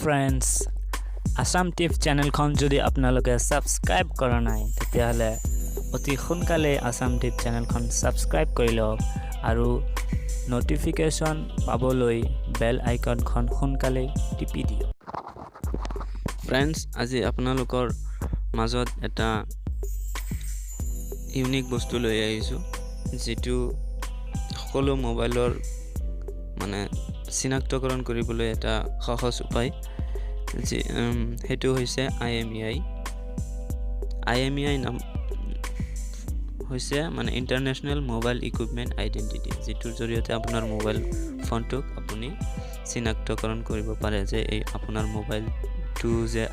friends, Assam Tips channel খন যদি আপোনালোকে সাবস্ক্ৰাইব কৰা নাই তেতিয়াহলে অতি সোনকালে Assam Tips channel খন সাবস্ক্ৰাইব কৰি লওক আৰু নোটিফিকেশন পাবলৈ বেল আইকন খন সোনকালে টিপি দিয়ক ফ্ৰেন্ডছ আজি আপোনালোকৰ মাজত এটা ইউনিক বস্তু লৈ আহিছো যেটো সকলো মোবাইলৰ মানে চিনাক্তকৰণ কৰিবলৈ এটা সহজ উপায় হেতু হৈছে IMEI নাম হৈছে মানে ইন্টাৰনেশ্যনেল মোবাইল ইকুইপমেন্ট আইডেন্টিটি যেটোৰ জৰিয়তে আপোনাৰ মোবাইল ফোনটোক আপুনি চিনাক্তকৰণ কৰিব পাৰে যে এই আপোনাৰ মোবাইলটো যে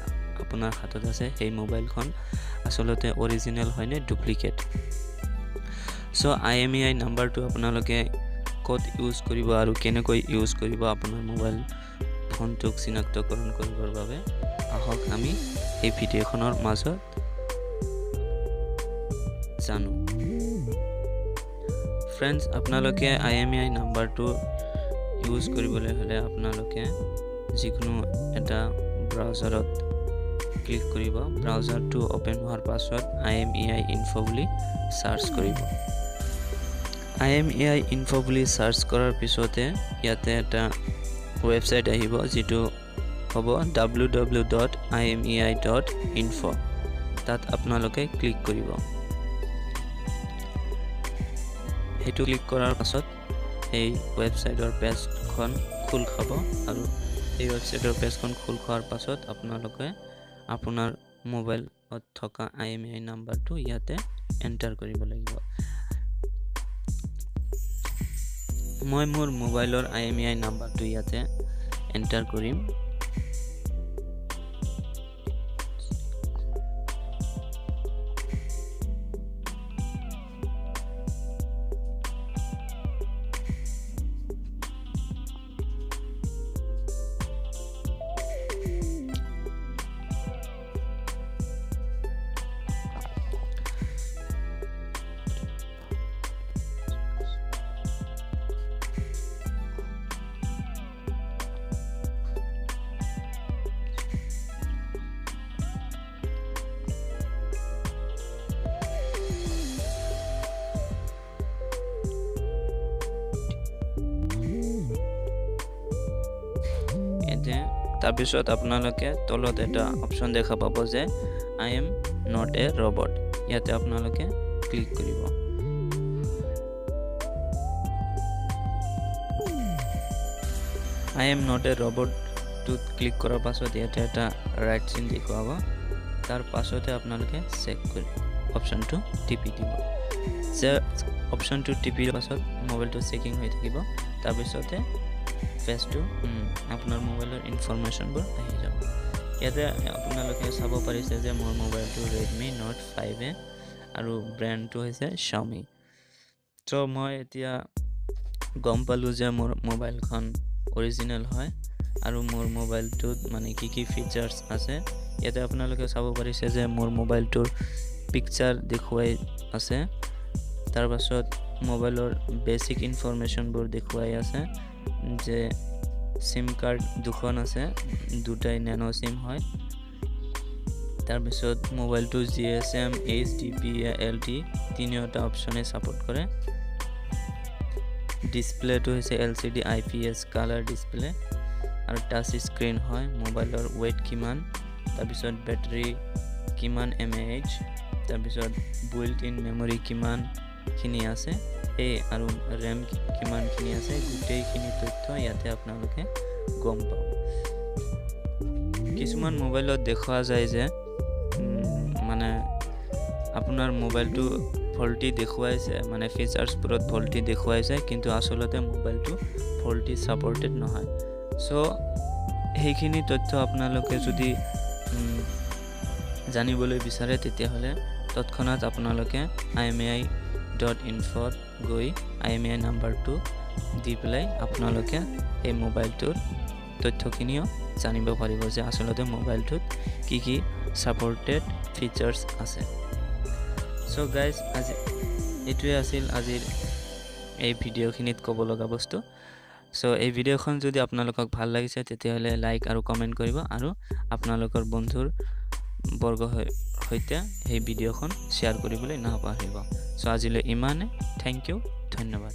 আপোনাৰ হাতত আছে এই মোবাইলখন আসলতে অৰিজিনেল হয় নে ডুপ্লিকেট সো IMEI নাম্বাৰটো আপোনালোকে ক'ত ইউজ কৰিব আৰু কেনেকৈ ইউজ কৰিব আপোনাৰ মোবাইল ফোনটোক চিনাক্তকৰণ কৰিবৰ বাবে আহক আমি এই ভিডিঅ'খনৰ মাজত জানো ফ্ৰেন্ডছ আপোনালোকে IMEI নাম্বাৰটো ইউজ কৰিবলৈ হলে আপোনালোকে যিকোনো এটা ব্ৰাউজাৰত ক্লিক কৰিব ব্ৰাউজাৰটো ওপেন হোৱাৰ পাছত IMEI info বুলি সাৰ্চ কৰিব IMEI info বুলি সাৰ্চ কৰাৰ পিছতে ইয়াতে এটা ওয়েবসাইট আহিব যেটো হ'ব www.imei.info তাত আপোনালোকে ক্লিক কৰিব হেতু ক্লিক কৰাৰ পাছত এই ওয়েবসাইটৰ পেজখন খুল খাব আৰু এই ওয়েবসাইটৰ পেজখন খুল খোৱাৰ পাছত আপোনালোকে আপোনাৰ মোবাইলত থকা IMEI নাম্বাৰটো ইয়াতে এন্টাৰ কৰিব লাগিব মই মোৰ মোবাইলৰ IMEI নাম্বাৰটো ইয়াতে এন্টাৰ কৰিম তাৰপিছত আপোনালোকে তলত এটা অপচন দেখা পাব যে I am not a robot ইয়াতে আপোনালোকে ক্লিক কৰিব I am not a robot to click কৰাৰ পাছত ইয়াতে এটা ৰাইট চিন দেখুৱাব তাৰ পাছতে আপোনালোকে চেক কৰি অপচনটো টিপি দিব যে অপচনটো টিপিৰ পাছত মোবাইলটো চেকিং হৈ থাকিব তাৰপিছতে ফেসটো আপোনাৰ মোবাইলৰ ইনফৰমেশনবোৰ আহি যাব ইয়াতে আপোনালোকে চাব পাৰিছে যে মোৰ মোবাইলটো Redmi Note 5a আৰু ব্ৰ্যান্ডটো হৈছে Xiaomi তো মই এতিয়া গম পালো যে মোৰ মোবাইলখন অৰিজিনেল হয় আৰু মোৰ মোবাইলটোত মানে কি ফিচাৰ্স আছে ইয়াতে আপোনালোকে চাব পাৰিছে যে মোৰ মোবাইলটোৰ পিকচাৰ দেখুৱাই আছে তাৰ পাছত মোবাইলৰ বেসিক ইনফৰমেশনবোৰ দেখুৱাই আছে যে সিম কাৰ্ড দুখন আছে দুটাই ন্যানো সিম হয় তাৰ পিছত মোবাইলটো GSM HDP LTE তিনিটা অপচনে সাপোৰ্ট কৰে ডিসপ্লেটো হৈছে LCD IPS কালাৰ ডিসপ্লে আৰু টাচ স্ক্ৰিন হয় মোবাইলৰ ওয়েট কিমান তাৰ পিছত ব্যাটাৰী কিমান mAh তাৰ পিছত বিল্ট ইন মেমৰি কিমান খিনি আছে আৰু RAM কিমান খিনি আছে গোটেইখিনি তথ্য ইয়াতে আপোনালোকে গম পাব কিছুমান মোবাইলত দেখা যায় যে মানে আপোনাৰ মোবাইলটো ফল্টি দেখুৱাইছে মানে ফিচাৰ্স পুৰত ফল্টি দেখুৱাইছে কিন্তু আসলতে মোবাইলটো ফল্টি সাপোৰ্টেড নহয় সো সেইখিনি তথ্য আপোনালোকে যদি জানিবলৈ বিচাৰে তেতিয়াহলে তৎক্ষণাত আপোনালোকে IMEI.info গৈ IMEI নাম্বাৰটো দি পেলাই আপোনালোকে এই মোবাইলটোৰ তথ্যখিনিও জানিব পাৰিব যে আসলতে মোবাইলটোত কি সাপোৰ্টেড ফিচাৰ্স আছে সো গাইজ আজি এটোৱে আছিল আজিৰ এই ভিডিঅ'খিনিত ক'ব লগা বস্তু সো এই ভিডিওখন যদি আপোনালোকক ভাল লাগিছে তেতিয়াহ'লে লাইক আৰু কমেণ্ট কৰিব আৰু আপোনালোকৰ বন্ধুৰ সৈতে এই ভিডিওখন শ্বেয়াৰ কৰিবলৈ নাপাহৰিব। সো আজিলৈ ইমানে, থেংক ইউ, ধন্যবাদ।